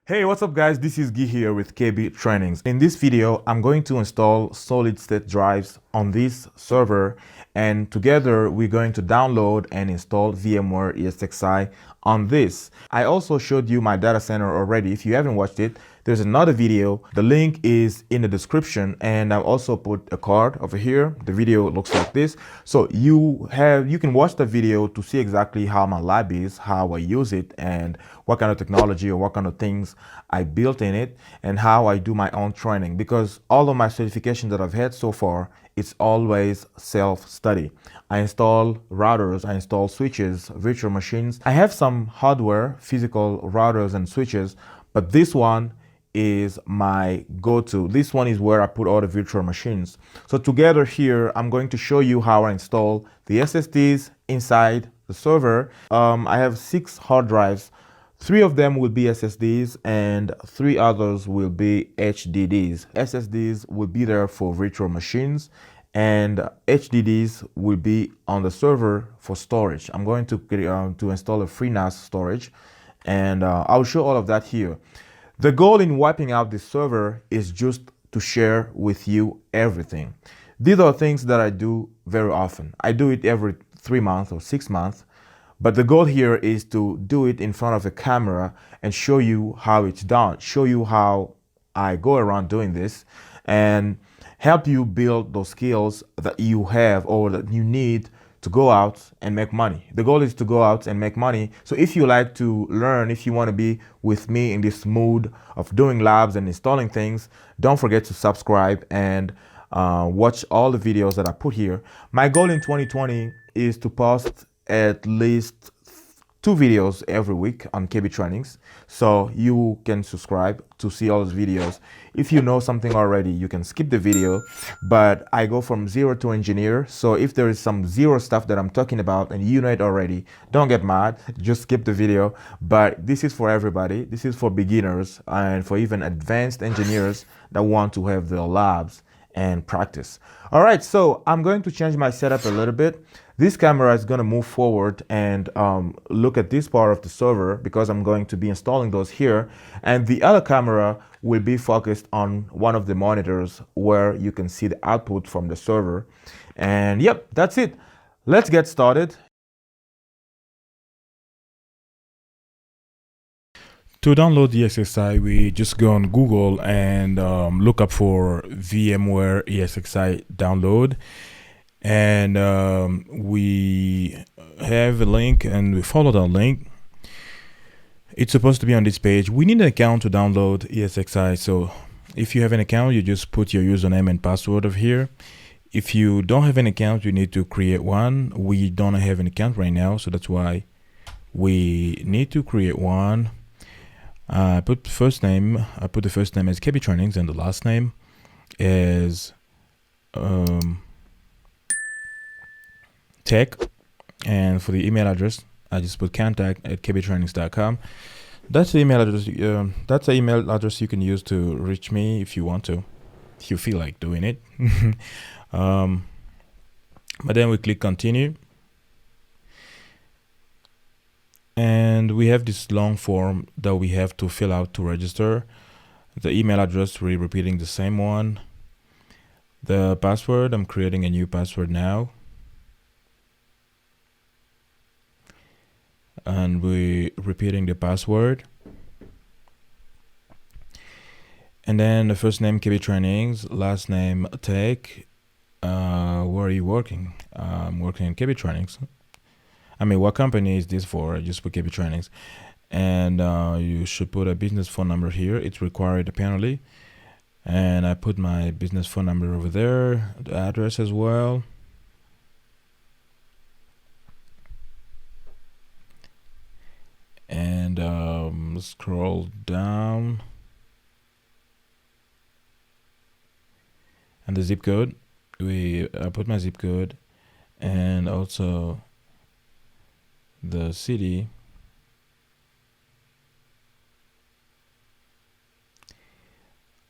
Hey, what's up guys? This is Guy here with KBTrainings. In this video, I'm going to install solid state drives on this server, and together we're going to download and install VMware ESXi on this. I also showed you my data center already. If you haven't watched it, there's another video. The link is in the description, and I've also put a card over here. The video looks like this. So you can watch the video to see exactly how my lab is, how I use it, and what kind of technology or what kind of things I built in it, and how I do my own training. Because all of my certifications that I've had so far, it's always self-study. I install routers, I install switches, virtual machines. I have some hardware, physical routers and switches, but this one is my go-to. This one is where I put all the virtual machines. So together here, I'm going to show you how I install the SSDs inside the server. I have 6 hard drives. 3 of them will be SSDs and 3 others will be HDDs. SSDs will be there for virtual machines and HDDs will be on the server for storage. I'm going to install a FreeNAS storage, and I'll show all of that here. The goal in wiping out this server is just to share with you everything. These are things that I do very often. I do it every 3 months or 6 months. But the goal here is to do it in front of a camera and show you how it's done, show you how I go around doing this, and help you build those skills that you have or that you need to go out and make money. The goal is to go out and make money. So if you like to learn, if you want to be with me in this mood of doing labs and installing things, don't forget to subscribe and watch all the videos that I put here. My goal in 2020 is to post at least 2 videos every week on KBTrainings, so you can subscribe to see all those videos. If you know something already, you can skip the video, but I go from zero to engineer. So if there is some zero stuff that I'm talking about and you know it already, don't get mad, just skip the video. But this is for everybody. This is for beginners and for even advanced engineers that want to have their labs and practice. All right, so I'm going to change my setup a little bit. This camera is going to move forward and look at this part of the server because I'm going to be installing those here. And the other camera will be focused on one of the monitors where you can see the output from the server. And yep, that's it. Let's get started. To download the ESXi, we just go on Google and look up for VMware ESXi download. And we have a link and we follow that link. It's supposed to be on this page. We need an account to download ESXi. So if you have an account, you just put your username and password over here. If you don't have an account, you need to create one. We don't have an account right now, so that's why we need to create one. I put the first name as KBTrainings, and the last name is tech. And for the email address, I just put contact@kbtrainings.com. That's the email address. That's the email address you can use to reach me if you want to, if you feel like doing it. But then we click continue. And we have this long form that we have to fill out to register. The email address, we're repeating the same one. The password, I'm creating a new password now. And we're repeating the password. And then the first name, KBTrainings, last name, Tech. Where are you working? I'm working in KBTrainings. I mean, what company is this for? I just put KBTrainings. And you should put a business phone number here. It's required apparently. And I put my business phone number over there, the address as well. And scroll down. And the zip code. I put my zip code and also the city.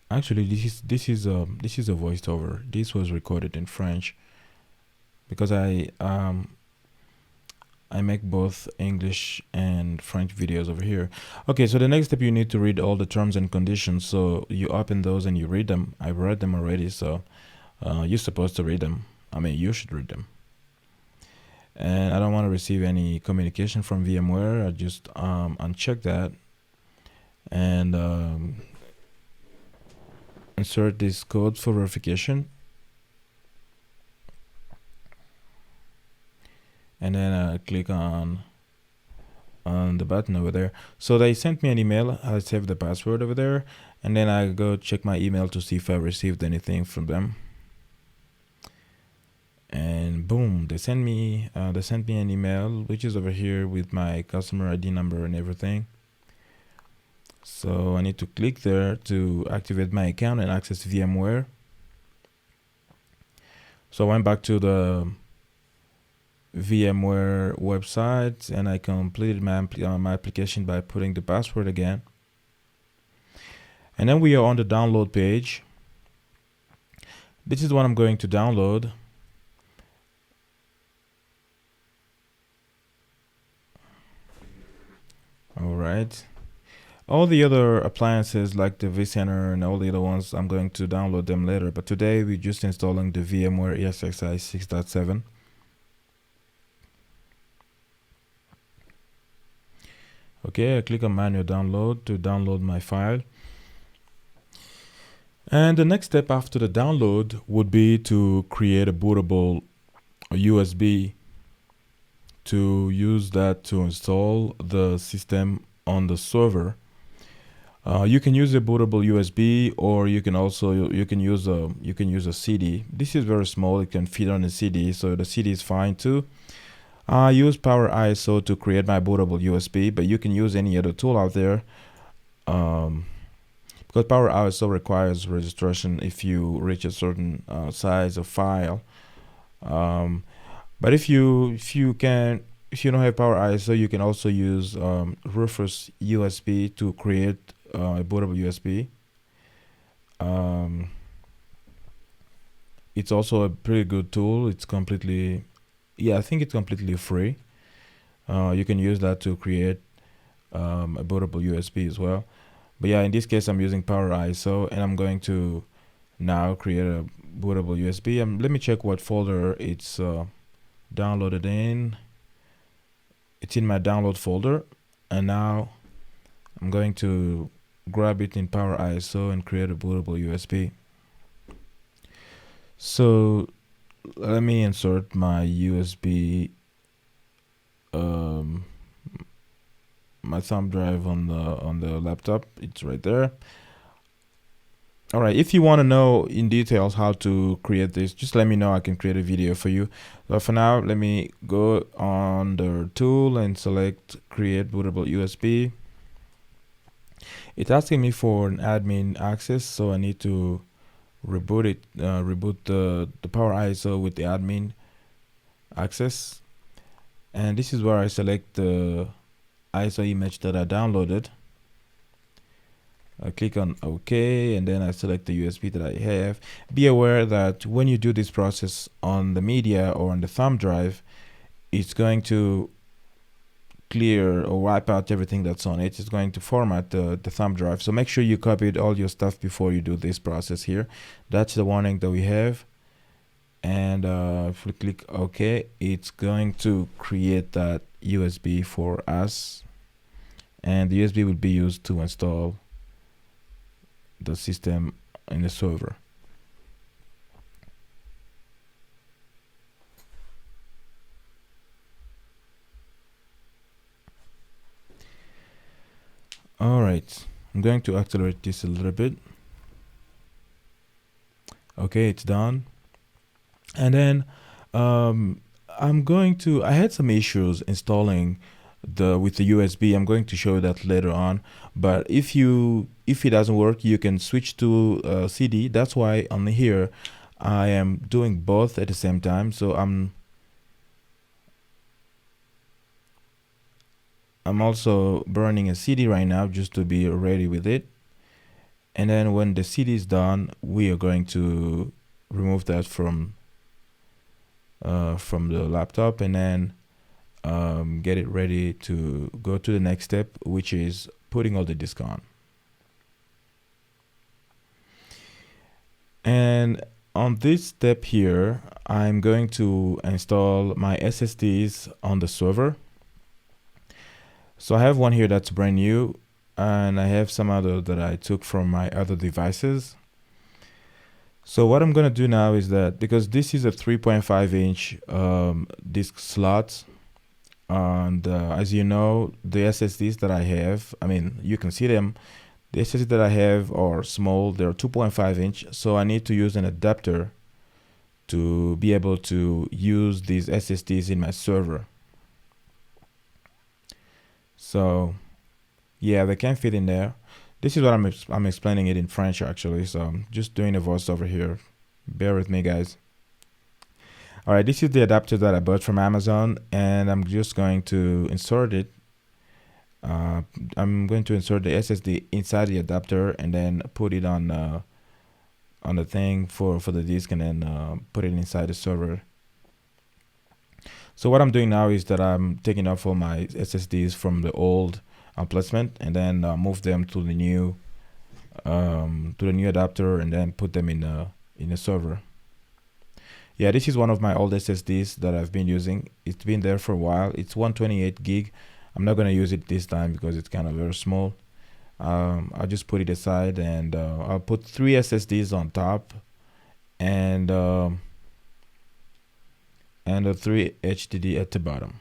Actually, this is a voiceover. This was recorded in French because I I make both English and French videos over here. Okay, so the next step, you need to read all the terms and conditions. So you open those and you read them. I've read them already, so you're supposed to read them. I mean, you should read them. And I don't want to receive any communication from VMware. I just uncheck that and insert this code for verification. And then click on the button over there. So they sent me an email. I saved the password over there, and then I go check my email to see if I received anything from them. And boom, they sent me an email, which is over here with my customer ID number and everything. So I need to click there to activate my account and access VMware. So I went back to the VMware website and I completed my application by putting the password again. And then we are on the download page. This is what I'm going to download. All right. All the other appliances like the vCenter and all the other ones, I'm going to download them later. But today we're just installing the VMware ESXi 6.7. Okay, I click on manual download to download my file. And the next step after the download would be to create a bootable USB to use that to install the system on the server. You can use a bootable USB, or you can use a CD. This is very small; it can fit on a CD, so the CD is fine too. I use Power ISO to create my bootable USB, but you can use any other tool out there. Because Power ISO requires registration if you reach a certain size of file. But if you don't have Power ISO, you can also use Rufus USB to create a bootable USB. It's also a pretty good tool. It's completely, I think it's completely free. You can use that to create a bootable USB as well. But yeah, in this case, I'm using Power ISO, and I'm going to now create a bootable USB. Let me check what folder it's downloaded in. It's in my download folder, and now I'm going to grab it in Power ISO and create a bootable USB. So let me insert my USB, my thumb drive on the laptop. It's right there. All right, if you want to know in details how to create this, just let me know. I can create a video for you. But for now, let me go on the tool and select create bootable USB. It's asking me for an admin access, so I need to reboot it, reboot the Power ISO with the admin access. And this is where I select the ISO image that I downloaded. I click on OK, and then I select the USB that I have. Be aware that when you do this process on the media or on the thumb drive, it's going to clear or wipe out everything that's on it. It's going to format the thumb drive. So make sure you copied all your stuff before you do this process here. That's the warning that we have. And if we click OK, it's going to create that USB for us. And the USB will be used to install the system in the server. All right, I'm going to accelerate this a little bit. Okay, it's done. And then I had some issues installing with the USB. I'm going to show you that later on. But if it doesn't work, you can switch to CD. That's why on here I am doing both at the same time. So I'm also burning a CD right now just to be ready with it. And then when the CD is done, we are going to remove that from the laptop, and then get it ready to go to the next step, which is putting all the disk on. And on this step here, I'm going to install my SSDs on the server. So I have one here that's brand new, and I have some other that I took from my other devices. So what I'm going to do now is that, because this is a 3.5-inch disk slot, and as you know, the SSDs that I have, I mean, you can see them. The SSDs that I have are small, they're 2.5-inch, so I need to use an adapter to be able to use these SSDs in my server. So yeah, they can fit in there. This is what I'm explaining it in French actually, so I'm just doing a voiceover here. Bear with me, guys. All right, this is the adapter that I bought from Amazon, and I'm just going to insert it. I'm going to insert the SSD inside the adapter and then put it on the thing for the disk, and then put it inside the server. So what I'm doing now is that I'm taking off all my SSDs from the old placement, and then move them to the new adapter, and then put them in a server. Yeah, this is one of my old SSDs that I've been using. It's been there for a while. It's 128 gig. I'm not going to use it this time because it's kind of very small. I'll just put it aside, and I'll put 3 SSDs on top, and a 3 HDD at the bottom.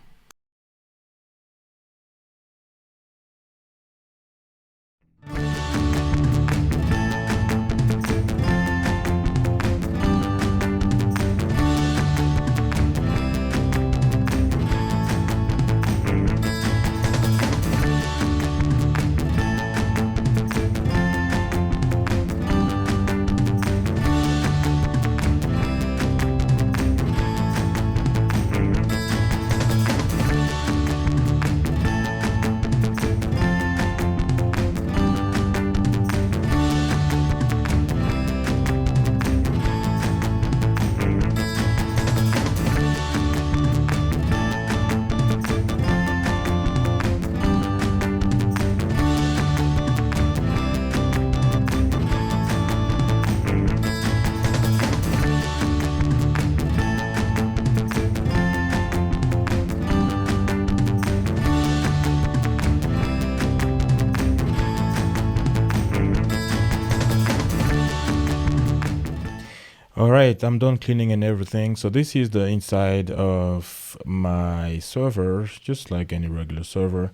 All right, I'm done cleaning and everything. So this is the inside of my server, just like any regular server.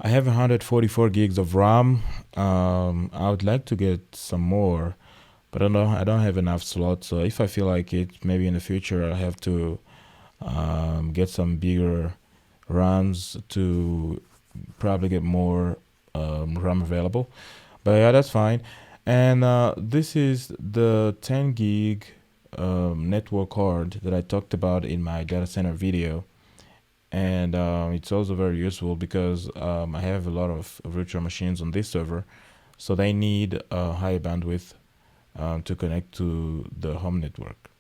I have 144 gigs of RAM. I would like to get some more, but I don't have enough slots. So if I feel like it, maybe in the future I have to get some bigger RAMs to probably get more RAM available. But yeah, that's fine. And this is the 10 gig network card that I talked about in my data center video. And it's also very useful because I have a lot of virtual machines on this server, so they need a high bandwidth to connect to the home network.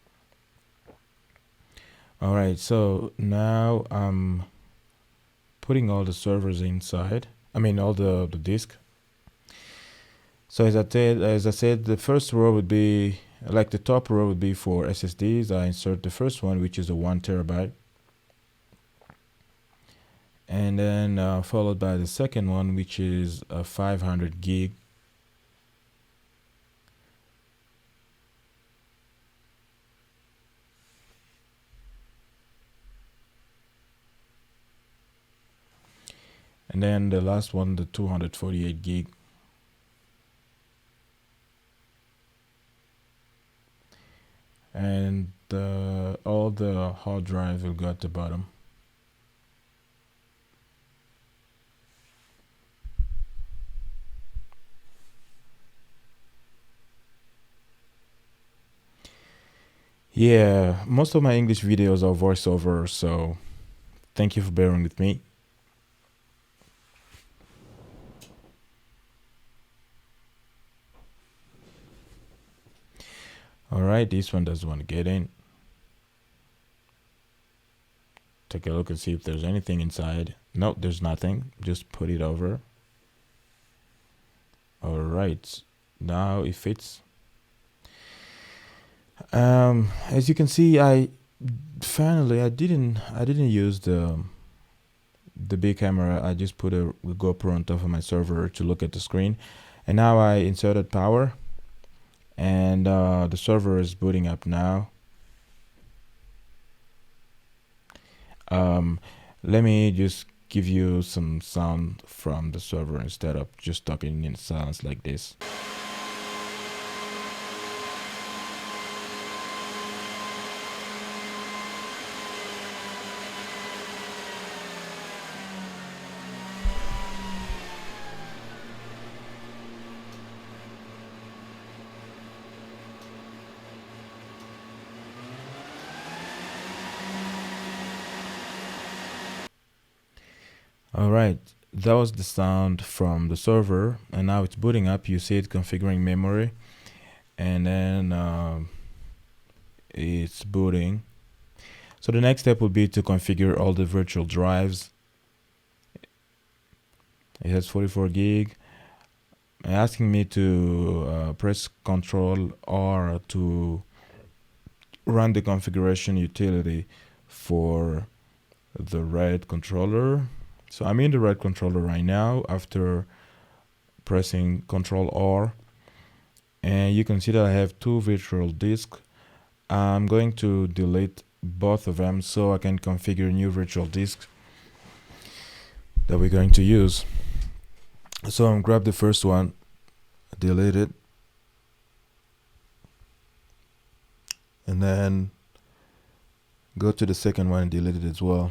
All right, so now I'm putting all the servers inside. I mean, all the disk. So as I said, the first row would be, like the top row would be for SSDs. I insert the first one, which is a 1 terabyte. And then followed by the second one, which is a 500 gig. And then the last one, the 248 gig. And all the hard drive will go at the bottom. Yeah, most of my English videos are voiceover, so thank you for bearing with me. All right, this one doesn't want to get in. take a look and see if there's anything inside. Nope, there's nothing. Just put it over. All right, now it fits. As you can see, I didn't use the big camera. I just put a GoPro on top of my server to look at the screen, and now I inserted power, and the server is booting up now. Let me just give you some sound from the server instead of just talking in silence like this. All right, that was the sound from the server, and now it's booting up. You see it configuring memory, and then it's booting. So the next step would be to configure all the virtual drives. It has 44 gig. Asking me to press Ctrl R to run the configuration utility for the RAID controller. So I'm in the RAID controller right now after pressing Ctrl R, and you can see that I have two virtual disks. I'm going to delete both of them so I can configure new virtual disks that we're going to use. So I'm grab the first one, delete it, and then go to the second one and delete it as well.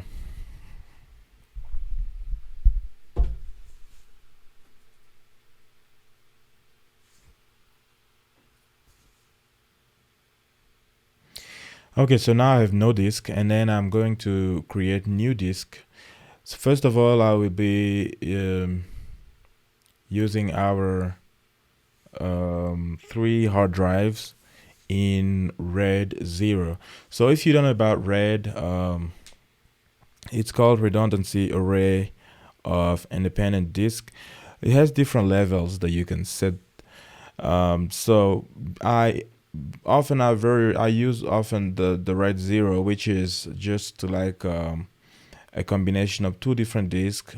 Okay, so now I have no disk, and then I'm going to create new disk. So first of all, I will be using our 3 hard drives in RAID 0. So if you don't know about RAID, it's called redundancy array of independent disk. It has different levels that you can set. So I use often the RAID 0, which is just like a combination of 2 different disks,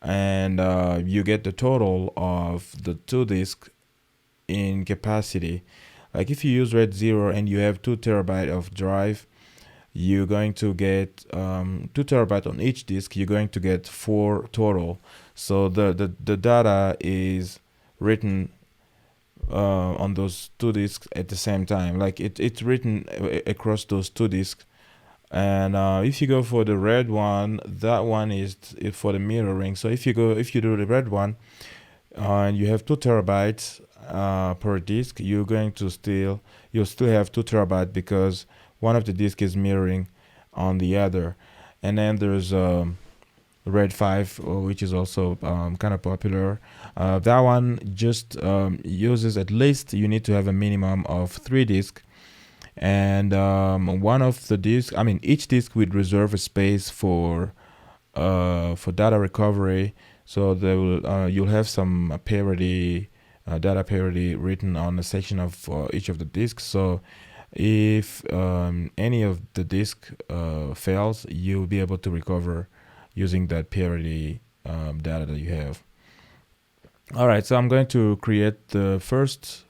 and you get the total of the 2 disks in capacity. Like if you use RAID 0 and you have 2 terabyte of drive, you're going to get 2 terabyte on each disk. You're going to get 4 total. So the data is written on those 2 disks at the same time. Like it's written across those 2 disks. And if you go for the red one, that one is for the mirroring. So if you do the red one and you have 2 terabytes per disk, you'll still have 2 terabytes because one of the disks is mirroring on the other. And then there's RAID 5, which is also kind of popular. That one just uses, at least you need to have a minimum of 3 disks, and one of the disks, each disk would reserve a space for data recovery. So there will you'll have some parity, data parity written on a section of each of the disks. So if any of the disk fails, you'll be able to recover using that parity data that you have. All right, so I'm going to create the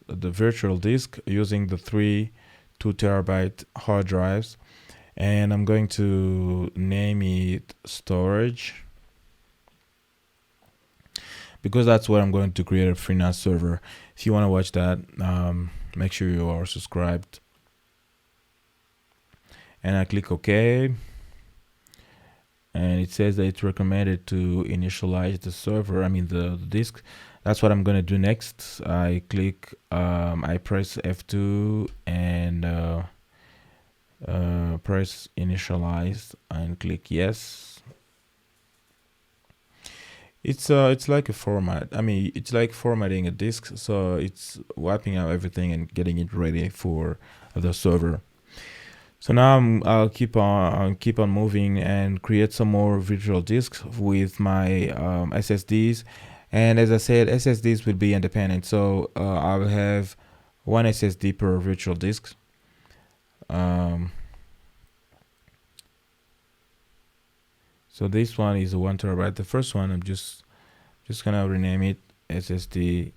virtual disk using the 3 2 terabyte hard drives, and I'm going to name it storage because that's where I'm going to create a freelance server. If you want to watch that, make sure you are subscribed, and I click OK. And it says that it's recommended to initialize the server, the disk. That's what I'm going to do next. I click, I press F2 and press initialize and click yes. It's like a format. It's like formatting a disk. So it's wiping out everything and getting it ready for the server. So now I'll keep on moving and create some more virtual disks with my SSDs. And as I said, SSDs will be independent. So I'll have one SSD per virtual disk. So this one is a 1 terabyte. The first one, I'm just gonna rename it SSD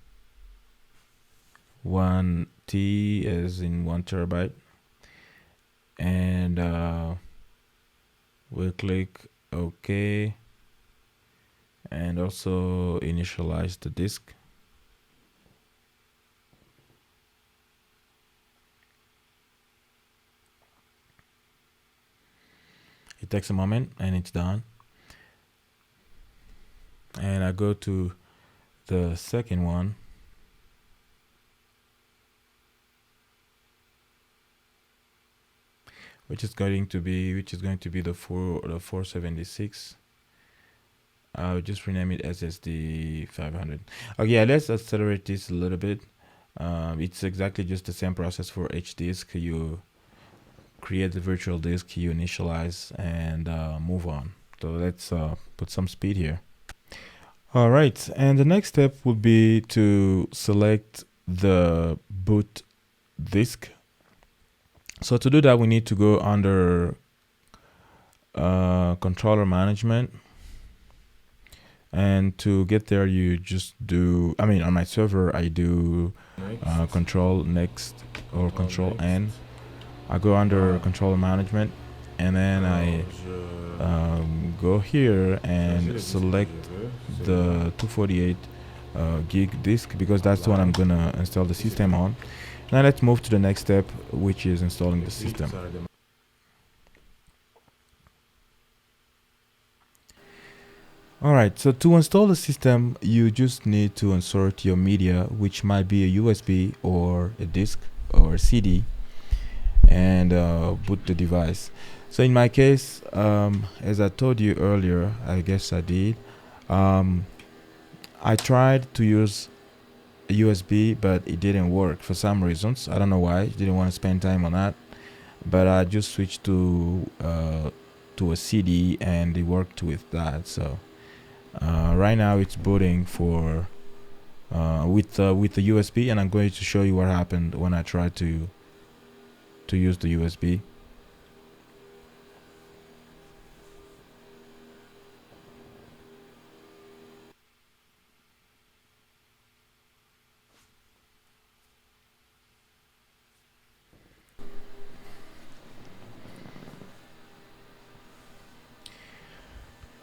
1T, as in 1 terabyte. And we'll click OK, and also initialize the disk. It takes a moment and it's done. And I go to the second one, which is going to be the 476. I'll just rename it SSD 500. Okay, yeah, let's accelerate this a little bit. It's exactly just the same process for each disk. You create the virtual disk, you initialize, and move on. So let's put some speed here. All right, and the next step would be to select the boot disk. So to do that, we need to go under controller management. And to get there, you just do, on my server, I do control next or control N. I go under controller management, and then I go here and select the 248 gig disk, because that's the one I'm gonna install the system on. Now let's move to the next step, which is installing the system. Alright, so to install the system, you just need to insert your media, which might be a USB or a disk or a CD, and boot the device. So in my case, as I told you earlier, I guess I did, I tried to use a USB, but it didn't work for some reasons. I don't know why. I didn't want to spend time on that, but I just switched to a CD, and it worked with that. So right now it's booting for with the USB, and I'm going to show you what happened when I tried to use the USB.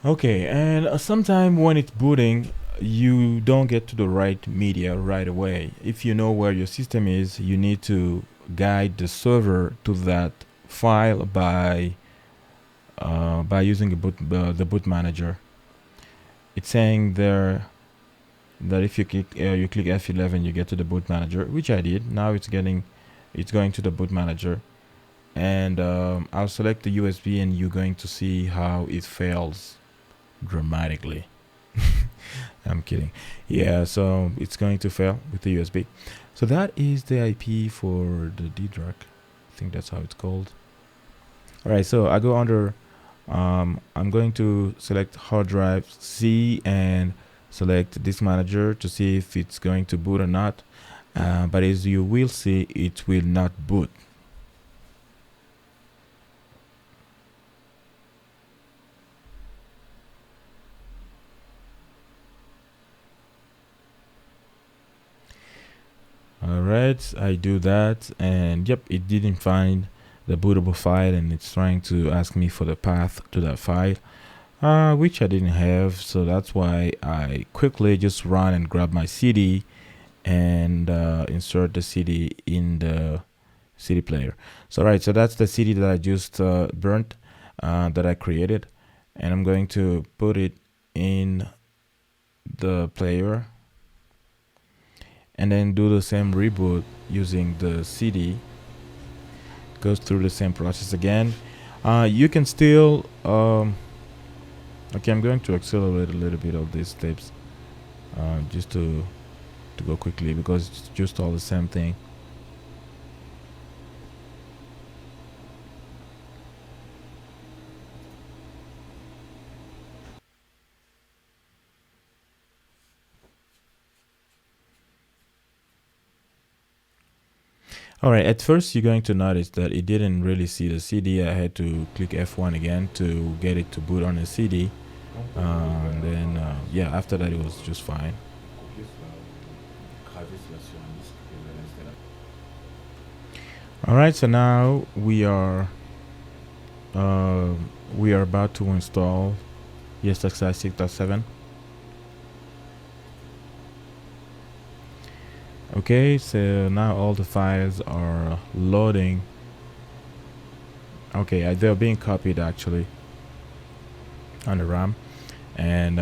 Okay, and sometime when it's booting, you don't get to the right media right away. If you know where your system is, you need to guide the server to that file by using the boot manager. It's saying there that if you click F11, you get to the boot manager, which I did. Now it's going to the boot manager, and I'll select the USB, and you're going to see how it fails dramatically. I'm kidding. Yeah, so it's going to fail with the USB. So that is the IP for the D drive. I think that's how it's called. All right, so I go under I'm going to select hard drive C and select disk manager to see if it's going to boot or not, but as you will see, it will not boot. Alright, I do that, and yep, it didn't find the bootable file, and it's trying to ask me for the path to that file, which I didn't have. So that's why I quickly just run and grab my CD and insert the CD in the CD player. So right, so that's the CD that I just burnt, that I created, and I'm going to put it in the player, and then do the same reboot using the CD. Goes through the same process again. You can still okay, I'm going to accelerate a little bit of these steps just to go quickly, because it's just all the same thing. All right, at first you're going to notice that it didn't really see the CD. I had to click F1 again to get it to boot on the CD. And then, yeah, after that it was just fine. All right, so now we are about to install ESXi 6.7. Okay, so now all the files are loading. Okay, they're being copied actually on the RAM, and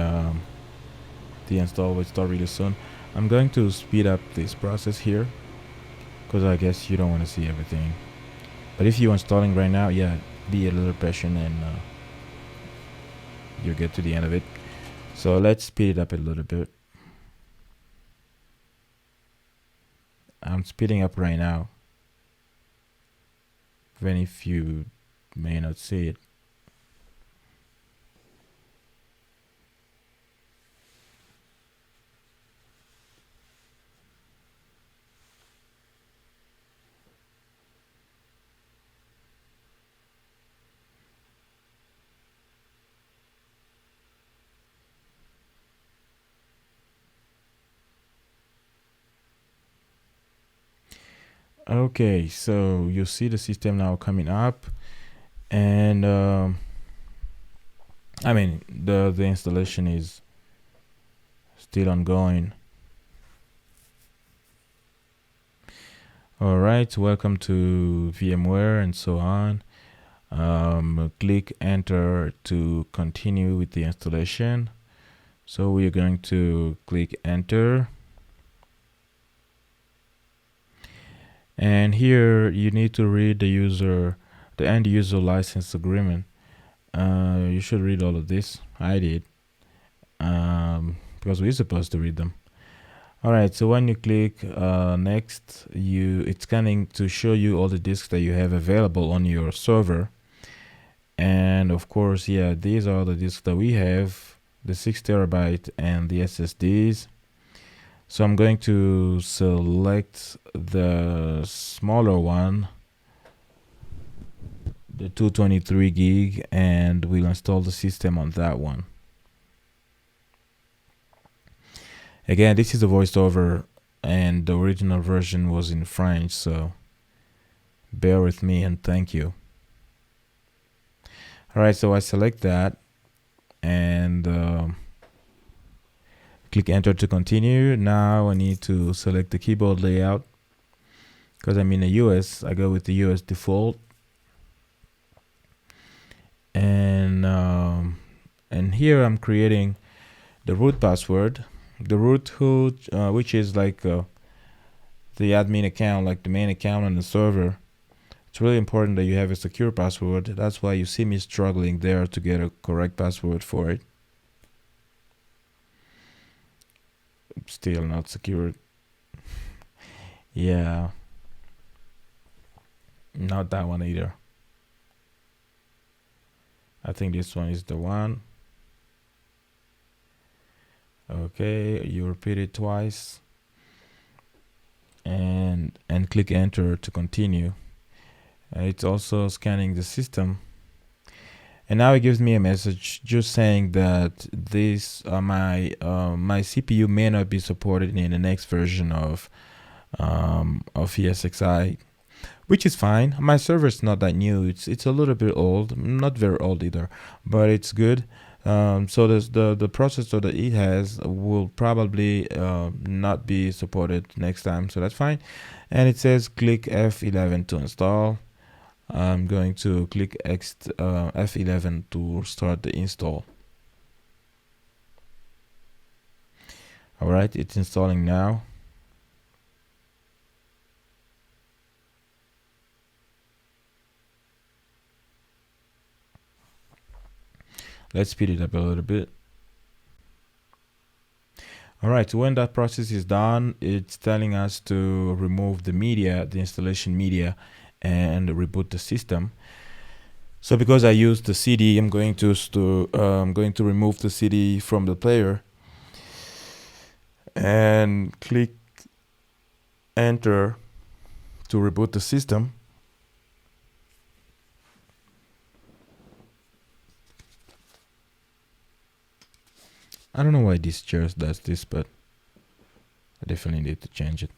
the install will start really soon. I'm going to speed up this process here because I guess you don't want to see everything. But if you're installing right now, yeah, be a little patient and you'll get to the end of it. So let's speed it up a little bit. I'm speeding up right now, even if you may not see it. Okay, so you see the system now coming up, and I mean the installation is still ongoing. All right, welcome to VMware and so on. Click enter to continue with the installation. So we are going to click enter. And here you need to read the end user license agreement. You should read all of this. I did, because we're supposed to read them. All right, so when you click next, it's scanning to show you all the disks that you have available on your server. And of course, yeah, these are the disks that we have, the 6 terabyte and the SSDs. So I'm going to select the smaller one, the 223 gig, and we'll install the system on that one. Again, this is a voiceover and the original version was in French, so bear with me and thank you. All right, so I select that and click enter to continue. Now I need to select the keyboard layout because I'm in the US. I go with the US default, and here I'm creating the root password, the root which is like the admin account, like the main account on the server. It's really important that you have a secure password. That's why you see me struggling there to get a correct password for it. Still not secured. Yeah, not that one either. I think this one is the one. Okay, you repeat it twice and click enter to continue. It's also scanning the system, and now it gives me a message just saying that this my CPU may not be supported in the next version of ESXi, which is fine. My server is not that new. It's a little bit old, not very old either, but it's good. So the processor that it has will probably not be supported next time, so that's fine. And it says click F11 to install. I'm going to click F11 to start the install. All right, it's installing now. Let's speed it up a little bit. All right, so when that process is done, it's telling us to remove the media, the installation media, and reboot the system. So because I used the CD, I'm going to remove the CD from the player and click enter to reboot the system. I don't know why this chair does this, but I definitely need to change it.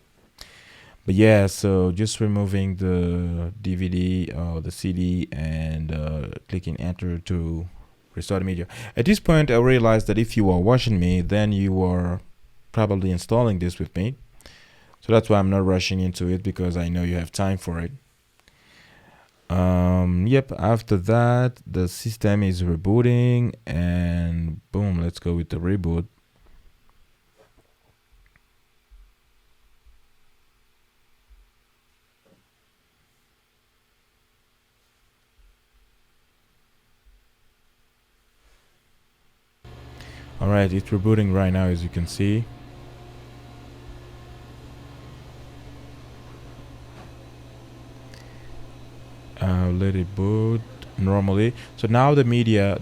But yeah, so just removing the DVD or the CD and clicking enter to restore the media. At this point, I realized that if you are watching me, then you are probably installing this with me. So that's why I'm not rushing into it, because I know you have time for it. Yep, after that, the system is rebooting, and boom, let's go with the reboot. All right, it's rebooting right now, as you can see. Let it boot normally. So now the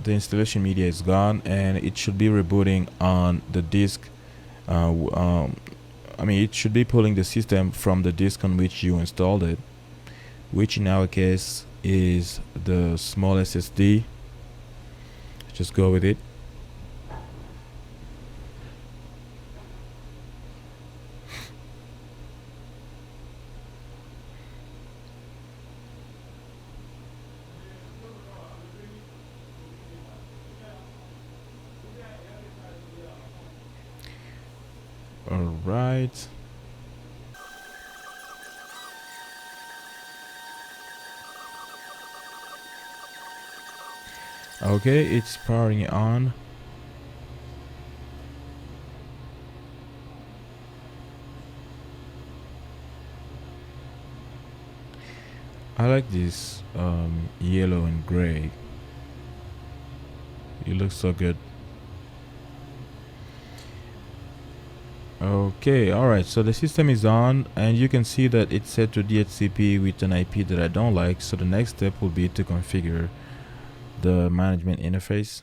installation media is gone, and it should be rebooting on the disk. I mean, it should be pulling the system from the disk on which you installed it, which in our case is the small SSD. Just go with it. All right. Okay, it's powering on. I like this yellow and gray. It looks so good. Okay, alright, so the system is on, and you can see that it's set to DHCP with an IP that I don't like. So the next step will be to configure the management interface.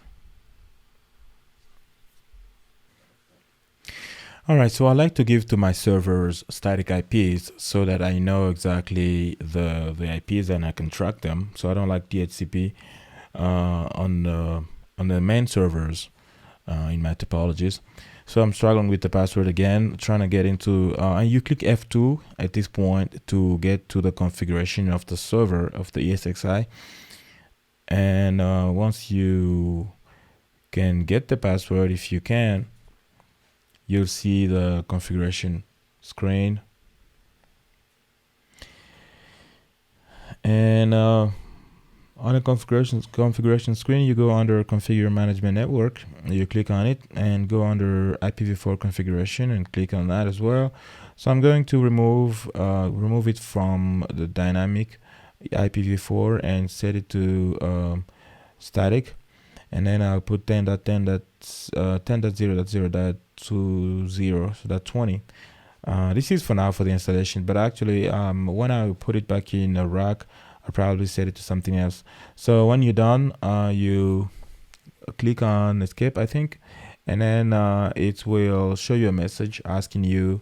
Alright, so I like to give to my servers static IPs so that I know exactly the IPs and I can track them. So I don't like DHCP on the main servers in my topologies. So I'm struggling with the password again, trying to get into, and you click F2 at this point to get to the configuration of the server of the ESXi. And once you can get the password, if you can, you'll see the configuration screen. And on the configuration screen, you go under Configure Management Network. You click on it and go under IPv4 configuration and click on that as well. So I'm going to remove it from the dynamic IPv4 and set it to static. And then I'll put 10.0.0.20, so that's 20. This is for now for the installation, but actually when I put it back in a rack, I'll probably set it to something else. So when you're done, you click on escape, I think, and then it will show you a message asking you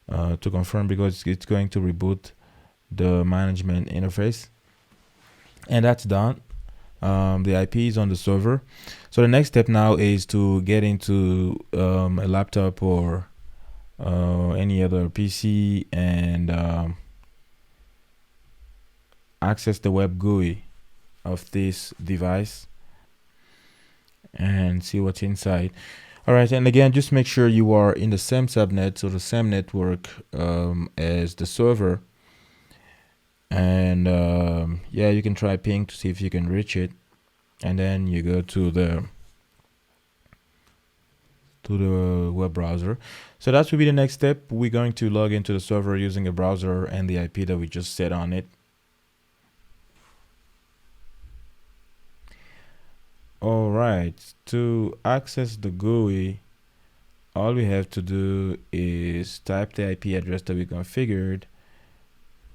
to confirm, because it's going to reboot the management interface. And that's done. The IP is on the server. So the next step now is to get into a laptop or any other PC and access the web GUI of this device and see what's inside. All right, and again, just make sure you are in the same subnet, so the same network as the server. And yeah, you can try ping to see if you can reach it, and then you go to the web browser. So that will be the next step. We're going to log into the server using a browser and the IP that we just set on it. All right, to access the GUI, all we have to do is type the IP address that we configured.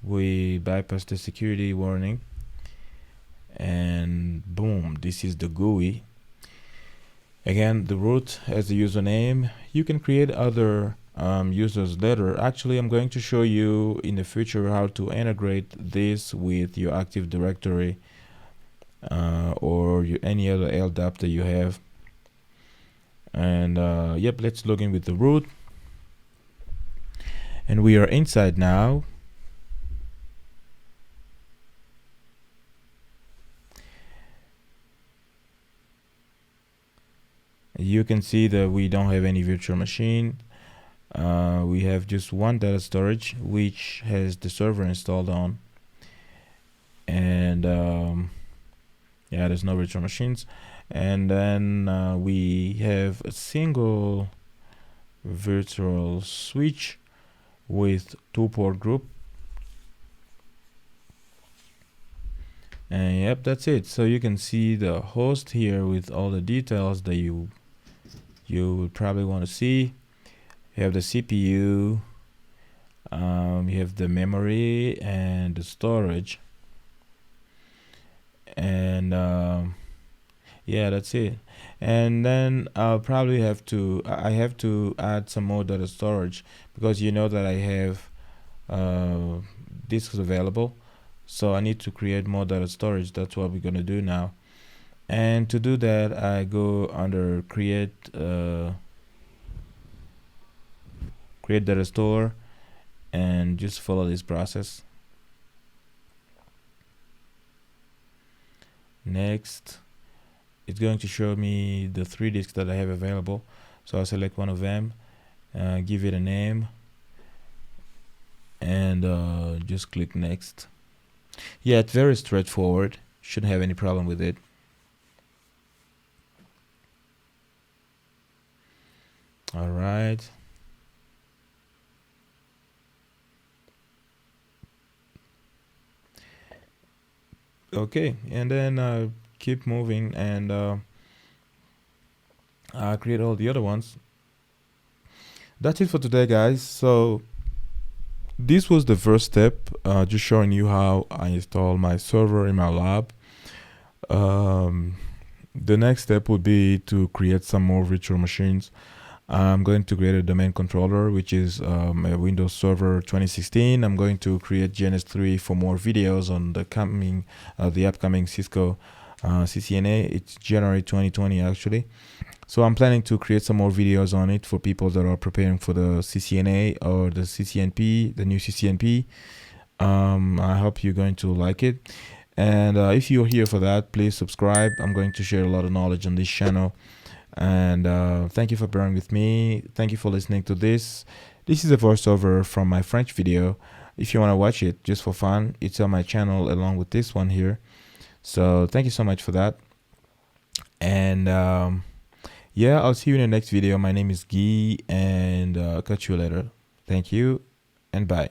We bypass the security warning, and boom, this is the GUI. Again, the root as the username. You can create other users later. Actually, I'm going to show you in the future how to integrate this with your Active Directory or any other LDAP that you have. And yep, let's log in with the root. And we are inside now. You can see that we don't have any virtual machine. We have just one data storage which has the server installed on, and yeah, there's no virtual machines. And then we have a single virtual switch with 2-port group, and yep, that's it. So you can see the host here with all the details that you would probably want to see. You have the CPU, you have the memory and the storage, and yeah, that's it. And then I'll probably have to add some more data storage, because you know that I have disks available, so I need to create more data storage. That's what we're gonna do now. And to do that, I go under create data store and just follow this process. Next, it's going to show me the 3 disks that I have available, so I'll select one of them, give it a name, and just click next. Yeah, it's very straightforward, shouldn't have any problem with it. All right. Okay, and then keep moving and create all the other ones. That's it for today, guys. So this was the first step, just showing you how I install my server in my lab. The next step would be to create some more virtual machines. I'm going to create a domain controller, which is a Windows Server 2016. I'm going to create GNS3 for more videos on the upcoming Cisco CCNA. It's January 2020 actually. So I'm planning to create some more videos on it for people that are preparing for the CCNA or the CCNP, the new CCNP. I hope you're going to like it. And if you're here for that, please subscribe. I'm going to share a lot of knowledge on this channel. And thank you for bearing with me. Thank you for listening to this. This is a voiceover from my French video. If you want to watch it just for fun, it's on my channel along with this one here. So thank you so much for that. And yeah, I'll see you in the next video. My name is Guy, and catch you later. Thank you and bye.